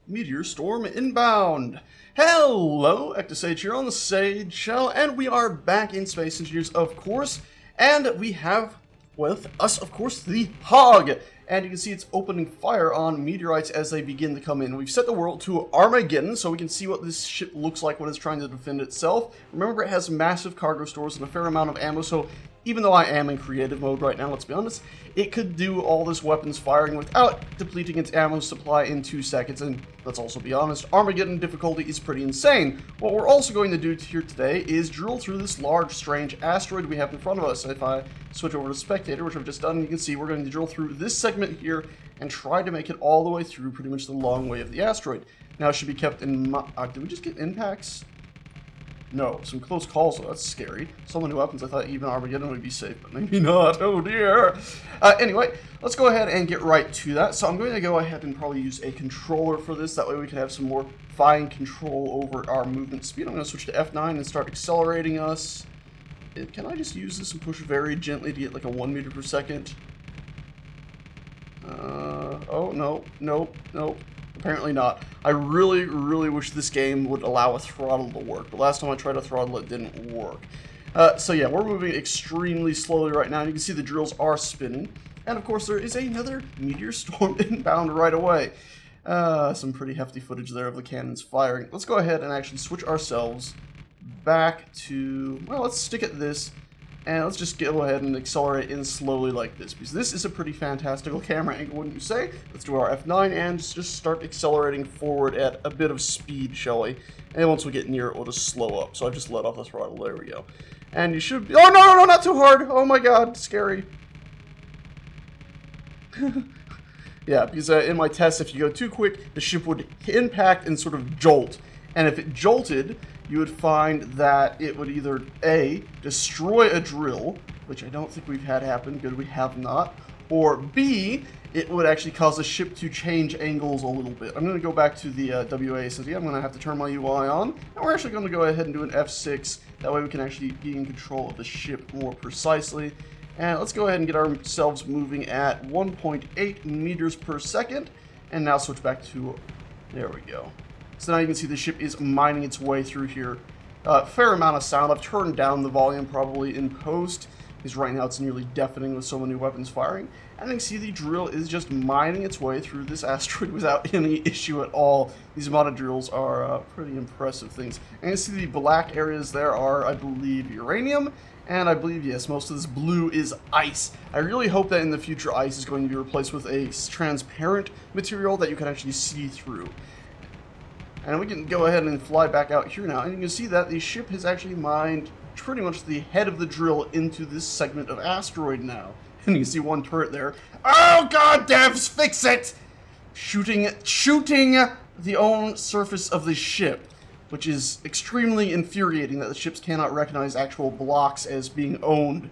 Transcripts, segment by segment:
Meteor storm inbound. Hello, Ectosage here on the Sage Shell, and we are back in Space Engineers, of course, and we have with us, of course, the Hogg. And you can see it's opening fire on meteorites as they begin to come in. We've set the world to Armageddon, so we can see what this ship looks like when it's trying to defend itself. Remember, it has massive cargo stores and a fair amount of ammo, so even though I am in creative mode right now, let's be honest, it could do all this weapons firing without depleting its ammo supply in 2 seconds, and let's also be honest, Armageddon difficulty is pretty insane. What we're also going to do here today is drill through this large, strange asteroid we have in front of us. If I switch over to Spectator, which I've just done, you can see we're going to drill through this segment here and try to make it all the way through pretty much the long way of the asteroid. Now, it should be kept in mind. Did we just get impacts? No, some close calls, though. That's scary. So many weapons, I thought even Armageddon would be safe, but maybe not. Oh dear. Anyway, let's go ahead and get right to that. So I'm going to go ahead and probably use a controller for this. That way we can have some more fine control over our movement speed. I'm going to switch to F9 and start accelerating us. Can I just use this and push very gently to get like a 1 meter per second? Oh, no, nope, nope. Apparently not. I really, really wish this game would allow a throttle to work. But last time I tried to throttle, it didn't work. So yeah, we're moving extremely slowly right now. And you can see the drills are spinning. And of course, there is another meteor storm inbound right away. Some pretty hefty footage there of the cannons firing. Let's go ahead and actually switch ourselves back to... Well, let's stick at this. And let's just go ahead and accelerate in slowly like this, because this is a pretty fantastical camera angle, wouldn't you say? Let's do our F9 and just start accelerating forward at a bit of speed, shall we? And once we get near it, we'll just slow up. So I just let off the throttle. There we go. And you should be... Oh, no, no, no, not too hard. Oh, my God. Scary. Yeah, because in my tests, if you go too quick, the ship would impact and sort of jolt. And if it jolted, you would find that it would either A, destroy a drill, which I don't think we've had happen, good we have not, or B, it would actually cause the ship to change angles a little bit. I'm going to go back to the WASD, I'm going to have to turn my UI on, and we're actually going to go ahead and do an F6, that way we can actually be in control of the ship more precisely. And let's go ahead and get ourselves moving at 1.8 meters per second, and now switch back to, there we go. So now you can see the ship is mining its way through here. Fair amount of sound. I've turned down the volume probably in post, because right now it's nearly deafening with so many weapons firing. And you can see the drill is just mining its way through this asteroid without any issue at all. These modded drills are pretty impressive things. And you see the black areas there are, I believe, uranium. And I believe, yes, most of this blue is ice. I really hope that in the future ice is going to be replaced with a transparent material that you can actually see through. And we can go ahead and fly back out here now, and you can see that the ship has actually mined pretty much the head of the drill into this segment of asteroid now. And you can see one turret there. Oh god, devs, fix it! Shooting the own surface of the ship, which is extremely infuriating that the ships cannot recognize actual blocks as being owned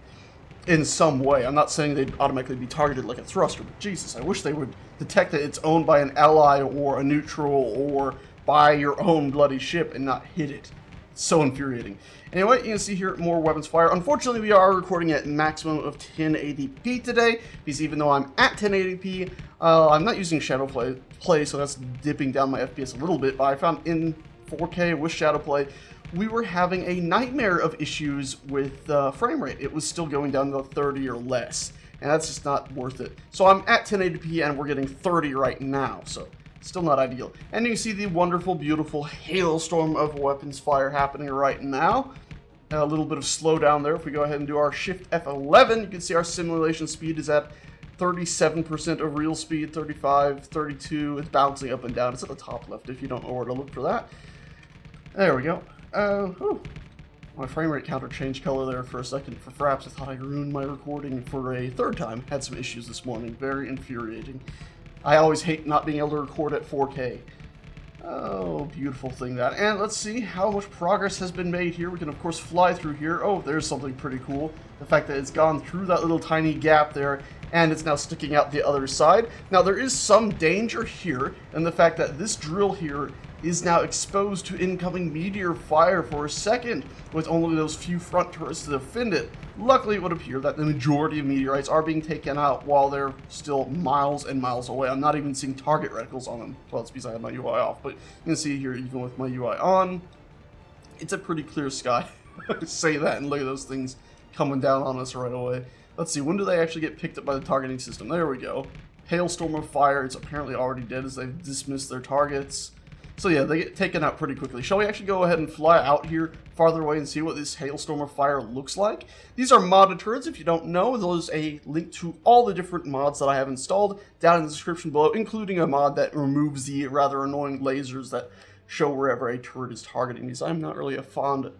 in some way. I'm not saying they'd automatically be targeted like a thruster, but Jesus, I wish they would detect that it's owned by an ally or a neutral or by your own bloody ship and not hit it. It's so infuriating. Anyway, you can see here more weapons fire. Unfortunately, we are recording at maximum of 1080p today, because even though I'm at 1080p, I'm not using shadow play, so that's dipping down my FPS a little bit, but I found in 4K with shadow play, we were having a nightmare of issues with frame rate. It was still going down to 30 or less, and that's just not worth it. So I'm at 1080p and we're getting 30 right now, so still not ideal. And you can see the wonderful, beautiful hailstorm of weapons fire happening right now. A little bit of slowdown there. If we go ahead and do our Shift F11, you can see our simulation speed is at 37% of real speed, 35, 32. It's bouncing up and down. It's at the top left if you don't know where to look for that. There we go. My frame rate counter changed color there for a second. For perhaps I thought I ruined my recording for a third time. Had some issues this morning. Very infuriating. I always hate not being able to record at 4K. Oh, beautiful thing that. And let's see how much progress has been made here. We can, of course, fly through here. Oh, there's something pretty cool. The fact that it's gone through that little tiny gap there, and it's now sticking out the other side. Now, there is some danger here in the fact that this drill here is now exposed to incoming meteor fire for a second, with only those few front turrets to defend it. Luckily, it would appear that the majority of meteorites are being taken out while they're still miles and miles away. I'm not even seeing target reticles on them. Well, it's because I have my UI off, but you can see here, even with my UI on, it's a pretty clear sky. Say that and look at those things coming down on us right away. Let's see, when do they actually get picked up by the targeting system? There we go. Hailstorm of fire. It's apparently already dead as they've dismissed their targets. So yeah, they get taken out pretty quickly. Shall we actually go ahead and fly out here farther away and see what this hailstorm of fire looks like? These are modded turrets. If you don't know, there's a link to all the different mods that I have installed down in the description below, including a mod that removes the rather annoying lasers that show wherever a turret is targeting these. I'm not really fond of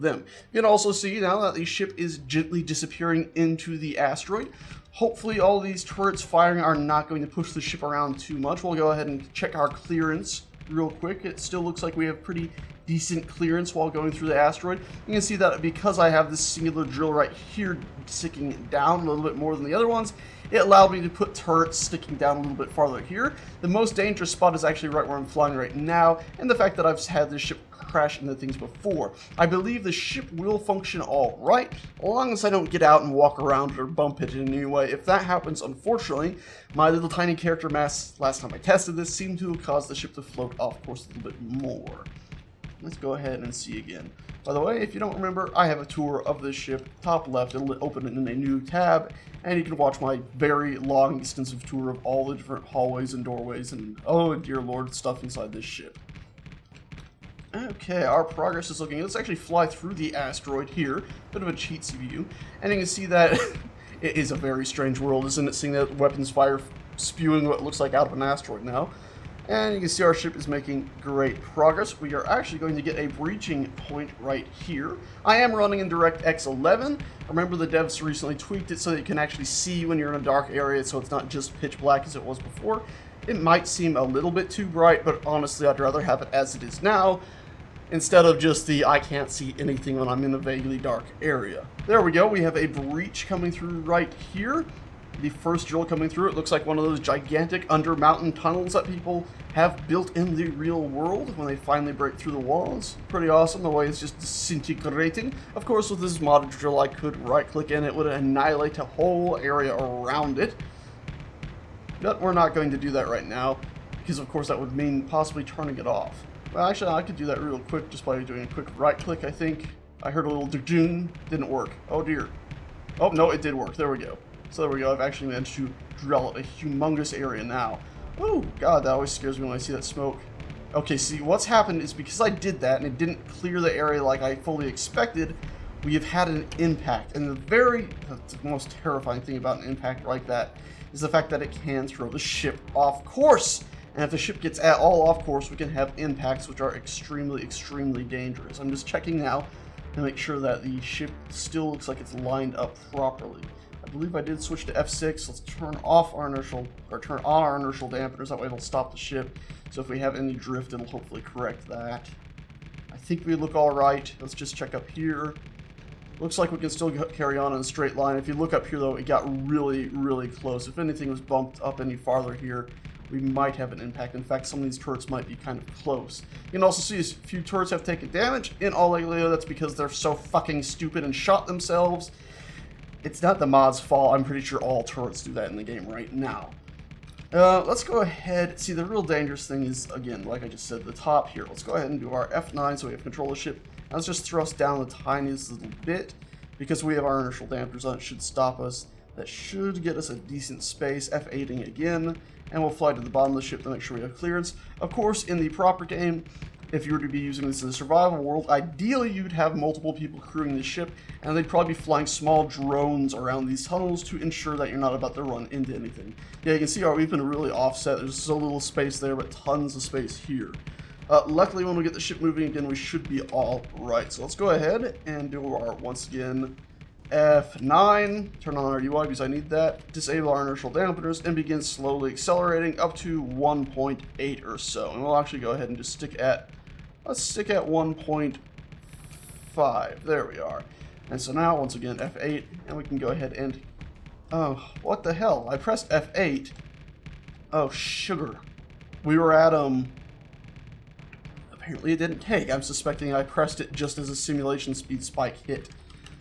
them. You can also see now that the ship is gently disappearing into the asteroid. Hopefully all these turrets firing are not going to push the ship around too much. We'll go ahead and check our clearance real quick. It still looks like we have pretty decent clearance while going through the asteroid. You can see that because I have this singular drill right here sticking down a little bit more than the other ones, it allowed me to put turrets sticking down a little bit farther here. The most dangerous spot is actually right where I'm flying right now, and the fact that I've had this ship crash into things before. I believe the ship will function all right, as long as I don't get out and walk around it or bump it in any way. If that happens, unfortunately, my little tiny character mass, last time I tested this, seemed to have caused the ship to float off course a little bit more. Let's go ahead and see again. By the way, if you don't remember, I have a tour of this ship, top left. It'll open it in a new tab, and you can watch my very long, extensive tour of all the different hallways and doorways and, oh dear lord, stuff inside this ship. Okay, our progress is looking good. Let's actually fly through the asteroid here. Bit of a cheat view. And you can see that it is a very strange world, isn't it? Seeing that weapons fire spewing what looks like out of an asteroid now. And you can see our ship is making great progress. We are actually going to get a breaching point right here. I am running in DirectX 11. Remember, the devs recently tweaked it so that you can actually see when you're in a dark area, so it's not just pitch black as it was before. It might seem a little bit too bright, but honestly, I'd rather have it as it is now, instead of just the I can't see anything when I'm in a vaguely dark area. There we go, we have a breach coming through right here. The first drill coming through, it looks like one of those gigantic under-mountain tunnels that people have built in the real world when they finally break through the walls. Pretty awesome, the way it's just disintegrating. Of course, with this modded drill, I could right-click and it would annihilate a whole area around it. But we're not going to do that right now, because of course that would mean possibly turning it off. Well, actually, I could do that real quick just by doing a quick right-click, I think. I heard a little ding, didn't work. Oh dear. Oh, no, it did work. There we go. So there we go. I've actually managed to drill a humongous area now. Oh, God, that always scares me when I see that smoke. Okay, see, what's happened is because I did that and it didn't clear the area like I fully expected, we have had an impact. And the most terrifying thing about an impact like that is the fact that it can throw the ship off course. And if the ship gets at all off course, we can have impacts which are extremely, extremely dangerous. I'm just checking now to make sure that the ship still looks like it's lined up properly. I believe I did switch to F6. Let's turn off our inertial, or turn on our inertial dampeners. That way it'll stop the ship. So if we have any drift, it'll hopefully correct that. I think we look all right. Let's just check up here. Looks like we can still carry on in a straight line. If you look up here, though, it got really, really close. If anything was bumped up any farther here, we might have an impact. In fact, some of these turrets might be kind of close. You can also see a few turrets have taken damage. In all likelihood, that's because they're so fucking stupid and shot themselves. It's not the mod's fault. I'm pretty sure all turrets do that in the game right now. Let's go ahead. See, the real dangerous thing is, again, like I just said, the top here. Let's go ahead and do our F9 so we have control of the ship. Now let's just thrust down the tiniest little bit. Because we have our inertial dampers on, it should stop us. That should get us a decent space. F8ing again. And we'll fly to the bottom of the ship to make sure we have clearance. Of course, in the proper game, if you were to be using this in a survival world, ideally you'd have multiple people crewing the ship, and they'd probably be flying small drones around these tunnels to ensure that you're not about to run into anything. Yeah, you can see we've been really offset. There's so little space there, but tons of space here. Luckily, when we get the ship moving again, we should be all right. So let's go ahead and do our, once again, F9, turn on our UI because I need that, disable our inertial dampeners, and begin slowly accelerating up to 1.8 or so. And we'll actually go ahead and just stick at, let's stick at 1.5. There we are. And so now, once again, F8, and we can go ahead and, oh, what the hell? I pressed F8. Oh, sugar. We were at, apparently it didn't take. I'm suspecting I pressed it just as a simulation speed spike hit.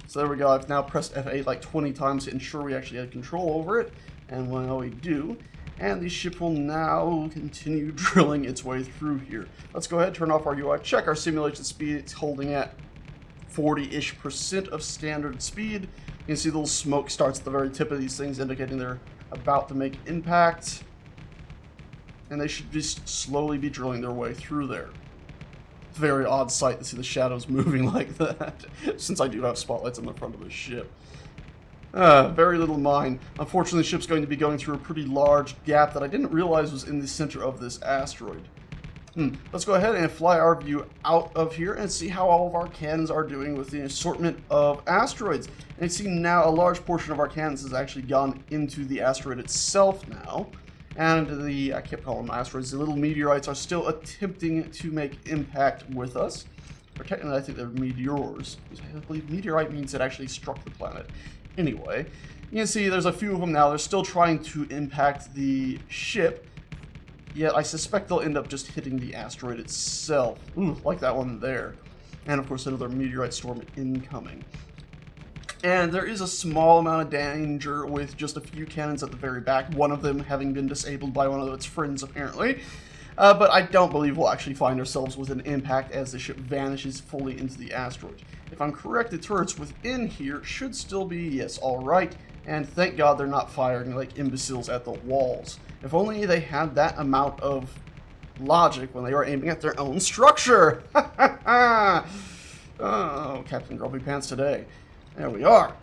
So there we go. I've now pressed F8 like 20 times to ensure we actually had control over it. And well, we do. And the ship will now continue drilling its way through here. Let's go ahead, turn off our UI, check our simulation speed. It's holding at 40-ish% of standard speed. You can see the little smoke starts at the very tip of these things, indicating they're about to make impact. And they should just slowly be drilling their way through there. Very odd sight to see the shadows moving like that, since I do have spotlights on the front of the ship. Very little mine. Unfortunately, the ship's going to be going through a pretty large gap that I didn't realize was in the center of this asteroid. Let's go ahead and fly our view out of here and see how all of our cannons are doing with the assortment of asteroids. And you see now a large portion of our cannons has actually gone into the asteroid itself now. And I kept calling them asteroids, the little meteorites are still attempting to make impact with us. Or technically, I think they're meteors. I believe meteorite means it actually struck the planet. Anyway, you can see there's a few of them now. They're still trying to impact the ship. Yet I suspect they'll end up just hitting the asteroid itself. Ooh, like that one there. And of course, another meteorite storm incoming. And there is a small amount of danger with just a few cannons at the very back, one of them having been disabled by one of its friends, apparently. But I don't believe we'll actually find ourselves with an impact as the ship vanishes fully into the asteroid. If I'm correct, the turrets within here should still be, yes, alright. And thank God they're not firing like imbeciles at the walls. If only they had that amount of logic when they were aiming at their own structure! Oh, Captain Grumpy Pants today. There we are.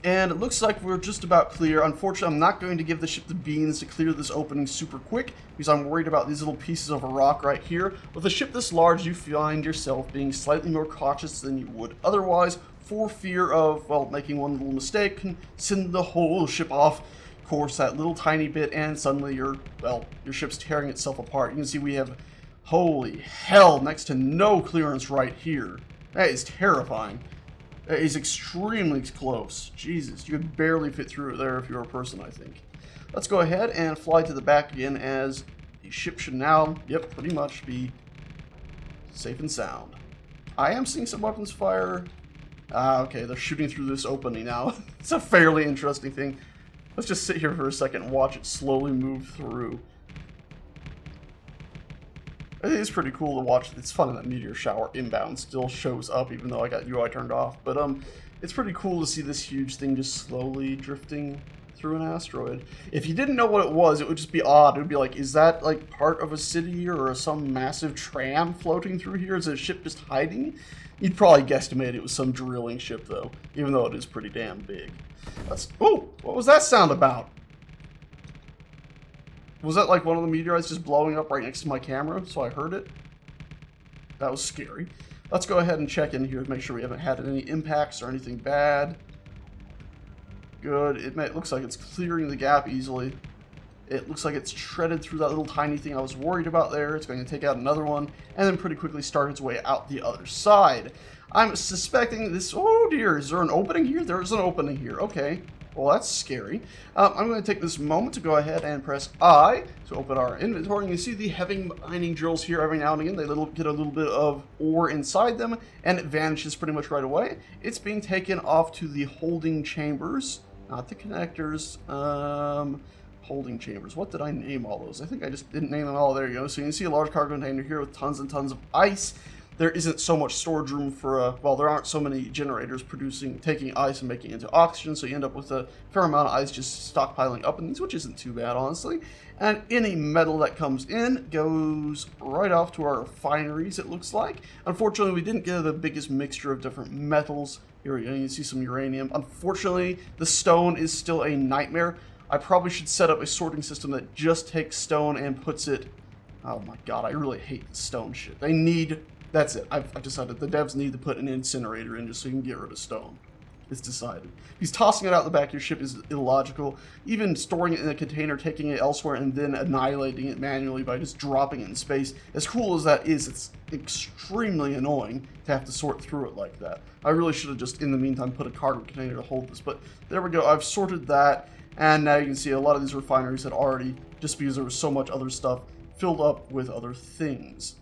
And it looks like we're just about clear. Unfortunately, I'm not going to give the ship the beans to clear this opening super quick, because I'm worried about these little pieces of a rock right here. With a ship this large, you find yourself being slightly more cautious than you would otherwise, for fear of, well, making one little mistake can send the whole ship off course that little tiny bit, and suddenly your ship's tearing itself apart. You can see we have, holy hell, next to no clearance right here. That is terrifying. That is extremely close. Jesus, you could barely fit through it there if you were a person, I think. Let's go ahead and fly to the back again, as the ship should now, yep, pretty much be safe and sound. I am seeing some weapons fire. Okay, they're shooting through this opening now. It's a fairly interesting thing. Let's just sit here for a second and watch it slowly move through. It is pretty cool to watch. It's funny that meteor shower inbound still shows up even though I got UI turned off. But it's pretty cool to see this huge thing just slowly drifting through an asteroid. If you didn't know what it would just be odd. It would be like, is that like part of a city or some massive tram floating through here? Is it a ship just hiding? You'd probably guesstimate it was some drilling ship though, even though it is pretty damn big. Oh, what was that sound about? Was that like one of the meteorites just blowing up right next to my camera, so I heard it? That was scary. Let's go ahead and check in here to make sure we haven't had any impacts or anything bad. Good. It looks like it's clearing the gap easily. It looks like it's shredded through that little tiny thing I was worried about there. It's going to take out another one, and then pretty quickly start its way out the other side. I'm suspecting this... Oh dear, is there an opening here? There is an opening here. Okay. Well, that's scary. I'm going to take this moment to go ahead and press I to open our inventory. And you see the heavy mining drills here every now and again. They get a little bit of ore inside them, and it vanishes pretty much right away. It's being taken off to the holding chambers, not the connectors. Holding chambers. What did I name all those? I think I just didn't name them all. There you go. So you can see a large cargo container here with tons and tons of ice. There isn't so much storage room for there aren't so many generators taking ice and making it into oxygen, so you end up with a fair amount of ice just stockpiling up in these, which isn't too bad, honestly. And any metal that comes in goes right off to our refineries, it looks like. Unfortunately, we didn't get the biggest mixture of different metals. Here we go, you can see some uranium. Unfortunately, the stone is still a nightmare. I probably should set up a sorting system that just takes stone and puts it... Oh my god, I really hate the stone shit. They need... That's it. I've decided the devs need to put an incinerator in just so you can get rid of stone. It's decided. Because tossing it out the back of your ship is illogical. Even storing it in a container, taking it elsewhere, and then annihilating it manually by just dropping it in space. As cool as that is, it's extremely annoying to have to sort through it like that. I really should have just, in the meantime, put a cargo container to hold this. But there we go. I've sorted that. And now you can see a lot of these refineries had already, just because there was so much other stuff, filled up with other things.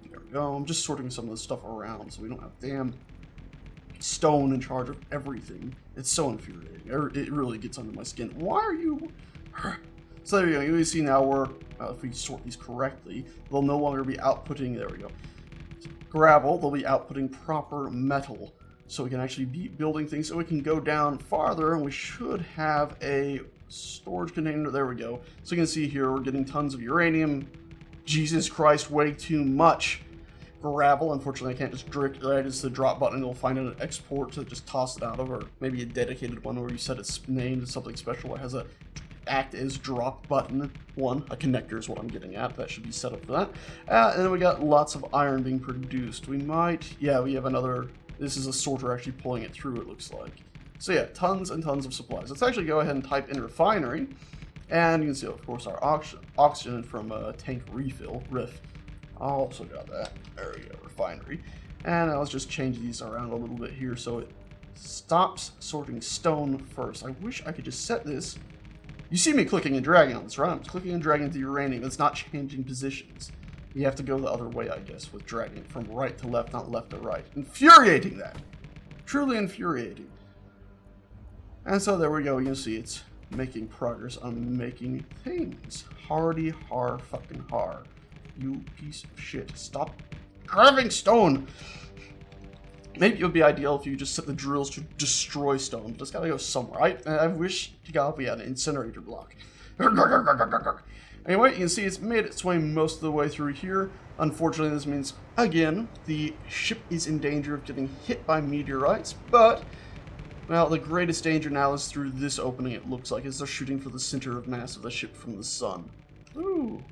There we go. I'm just sorting some of this stuff around so we don't have damn stone in charge of everything. It's so infuriating. It really gets under my skin. Why are you... So there you go. You see now we're, if we sort these correctly, they'll no longer be outputting, there we go, gravel, they'll be outputting proper metal. So we can actually be building things, so we can go down farther, and we should have a storage container. There we go. So you can see here we're getting tons of uranium. Jesus Christ, way too much. Gravel, unfortunately I can't just direct right as the drop button, it'll find an export to just toss it out of, or maybe a dedicated one where you set its name to something special that has a act as drop button one. A connector is what I'm getting at. That should be set up for that. And then we got lots of iron being produced. We might, yeah, we have another, this is a sorter actually pulling it through, it looks like. So yeah, tons and tons of supplies. Let's actually go ahead and type in refinery, and you can see, of course, our oxygen from tank refill, riff. I also got that. There we go, refinery. And let's just change these around a little bit here so it stops sorting stone first. I wish I could just set this. You see me clicking and dragging on this, right? I'm clicking and dragging the uranium. It's not changing positions. You have to go the other way, I guess, with dragging it from right to left, not left to right. Infuriating, that. Truly infuriating. And so there we go. You can see it's making progress on making things. Hardy har fucking har. You piece of shit. Stop carving stone. Maybe it would be ideal if you just set the drills to destroy stone, but it's gotta go somewhere. I wish to God we had an incinerator block. Anyway, you can see it's made its way most of the way through here. Unfortunately, this means, again, the ship is in danger of getting hit by meteorites, but, well, the greatest danger now is through this opening, it looks like, as they're shooting for the center of mass of the ship from the sun. Ooh.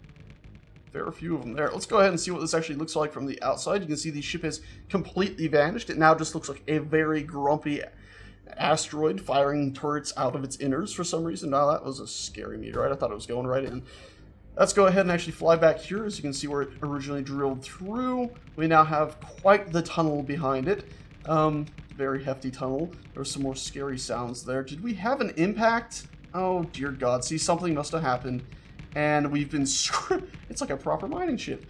There are a few of them there. Let's go ahead and see what this actually looks like from the outside. You can see the ship has completely vanished. It now just looks like a very grumpy asteroid firing turrets out of its innards for some reason. Now that was a scary meteorite. I thought it was going right in. Let's go ahead and actually fly back here. As you can see where it originally drilled through. We now have quite the tunnel behind it. Very hefty tunnel. There's some more scary sounds there. Did we have an impact? Oh dear God. See, something must have happened. And we've been it's like a proper mining ship.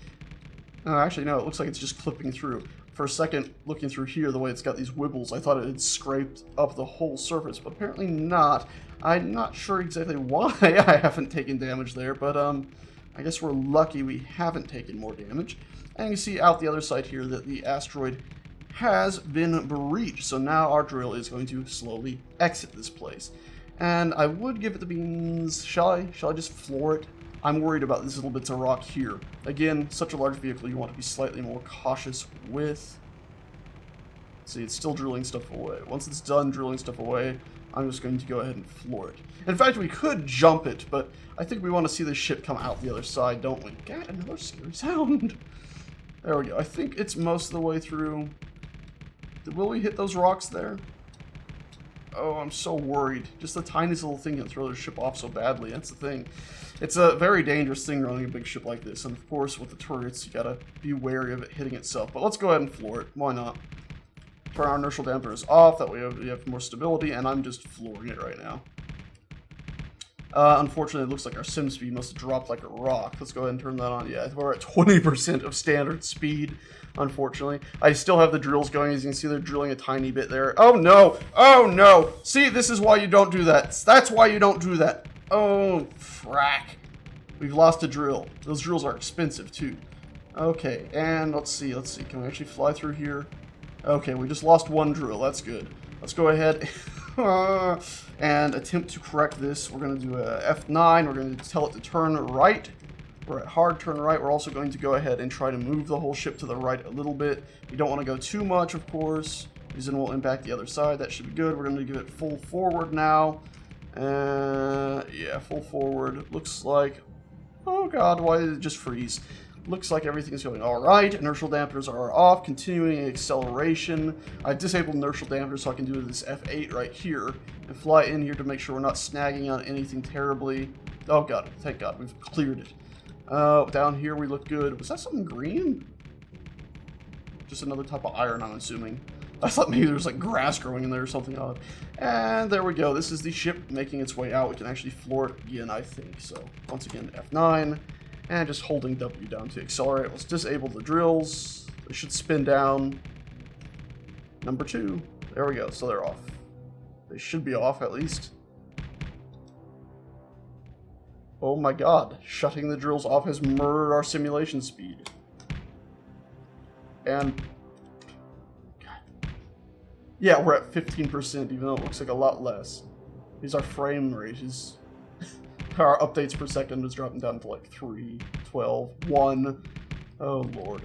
Actually, no, it looks like it's just clipping through. For a second, looking through here, the way it's got these wibbles, I thought it had scraped up the whole surface, but apparently not. I'm not sure exactly why I haven't taken damage there, but I guess we're lucky we haven't taken more damage. And you see out the other side here that the asteroid has been breached, so now our drill is going to slowly exit this place. And I would give it the beans. Shall I just floor it? I'm worried about these little bits of rock here. Again, such a large vehicle, you want to be slightly more cautious with. See, it's still drilling stuff away. Once it's done drilling stuff away, I'm just going to go ahead and floor it. In fact, we could jump it, but I think we want to see the ship come out the other side, don't we? God, another scary sound. There we go. I think it's most of the way through. Will we hit those rocks there? Oh, I'm so worried. Just the tiniest little thing can throw the ship off so badly. That's the thing. It's a very dangerous thing running a big ship like this. And of course, with the turrets, you gotta be wary of it hitting itself. But let's go ahead and floor it. Why not? Turn our inertial dampers off. That way we have more stability. And I'm just flooring it right now. Unfortunately, it looks like our sim speed must have dropped like a rock. Let's go ahead and turn that on. Yeah, we're at 20% of standard speed, unfortunately. I still have the drills going. As you can see, they're drilling a tiny bit there. Oh, no. Oh, no. See, this is why you don't do that. That's why you don't do that. Oh, frack. We've lost a drill. Those drills are expensive, too. Okay, and let's see. Can we actually fly through here? Okay, we just lost one drill. That's good. Let's go ahead and attempt to correct this. We're going to do a F9. We're going to tell it to turn right. We're at hard turn right. We're also going to go ahead and try to move the whole ship to the right a little bit. We don't want to go too much, of course, because then we'll impact the other side. That should be good. We're going to give it full forward now. Yeah, full forward. Looks like... Oh, God, why did it just freeze? Looks like everything's going all right. Inertial dampers are off. Continuing acceleration. I disabled inertial dampers so I can do this F8 right here and fly in here to make sure we're not snagging on anything terribly. Oh, God. Thank God. We've cleared it. Down here we look good. Was that something green? Just another type of iron, I'm assuming. I thought maybe there was like grass growing in there or something odd. And there we go. This is the ship making its way out. We can actually floor it again, I think. So once again, F9. And just holding W down to accelerate. Let's disable the drills. They should spin down. Number 2. There we go. So they're off. They should be off at least. Oh my god. Shutting the drills off has murdered our simulation speed. And... God. Yeah, we're at 15%, even though it looks like a lot less. Here's our frame rate. Our updates per second is dropping down to like 3, 12, 1. Oh lord.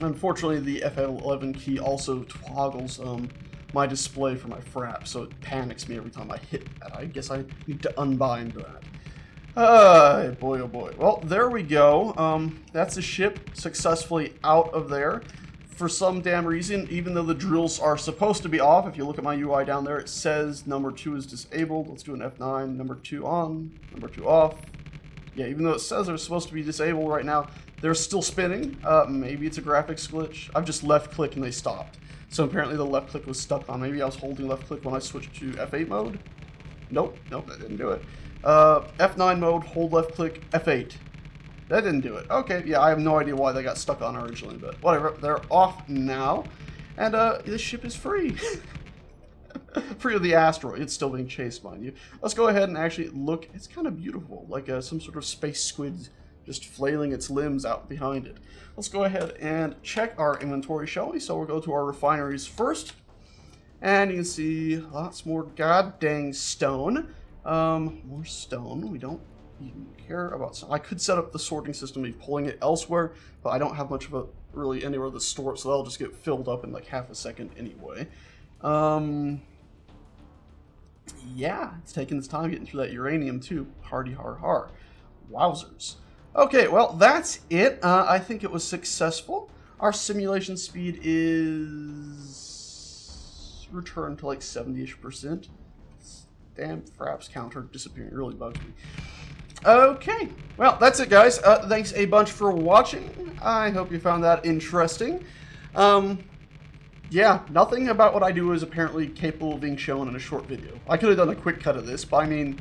Unfortunately, the F11 key also toggles my display for my frap, so it panics me every time I hit that. I guess I need to unbind that. Boy, oh boy. Well, there we go. That's the ship successfully out of there. For some damn reason, even though the drills are supposed to be off, if you look at my UI down there, it says number 2 is disabled. Let's do an F9. Number 2 on, number 2 off. Yeah, even though it says they're supposed to be disabled right now, they're still spinning. Maybe it's a graphics glitch. I've just left click and they stopped. So apparently the left click was stuck on. Maybe I was holding left click when I switched to F8 mode. Nope, that didn't do it. F9 mode, hold left click, F8. That didn't do it. Okay, yeah, I have no idea why they got stuck on originally, but whatever. They're off now, and this ship is free. Free of the asteroid. It's still being chased, mind you. Let's go ahead and actually look. It's kind of beautiful, like some sort of space squid just flailing its limbs out behind it. Let's go ahead and check our inventory, shall we? So we'll go to our refineries first, and you can see lots more goddamn stone. More stone. We don't even care about some. I could set up the sorting system, be pulling it elsewhere, but I don't have much of a really anywhere to store it, so that'll just get filled up in like half a second anyway. Yeah, it's taking its time getting through that uranium too. Hardy har har. Wowzers. Okay, well that's it. I think it was successful. Our simulation speed is returned to like 70-ish%. Damn, fraps counter disappearing really bugs me. Okay, well, that's it, guys. Thanks a bunch for watching. I hope you found that interesting. Yeah, nothing about what I do is apparently capable of being shown in a short video. I could have done a quick cut of this, but I mean,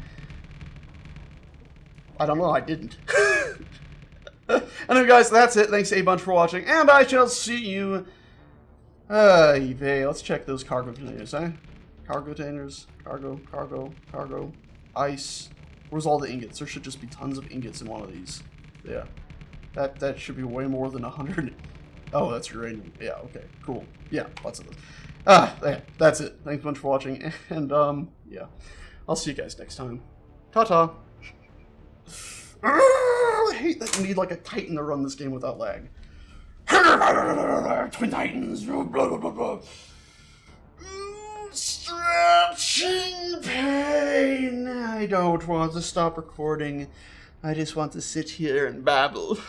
I don't know, I didn't. Anyway, guys, that's it. Thanks a bunch for watching, and I shall see you. Let's check those cargo containers, eh? Cargo containers, cargo, ice. Where's all the ingots? There should just be tons of ingots in one of these. Yeah. That should be way more than 100. Oh, that's uranium. Yeah, okay, cool. Yeah, lots of those. Yeah, that's it. Thanks a bunch for watching, and, yeah. I'll see you guys next time. Ta-ta. I hate that you need, like, a Titan to run this game without lag. Twin Titans, blah, blah, blah, blah. Stretching pain. I don't want to stop recording. I just want to sit here and babble.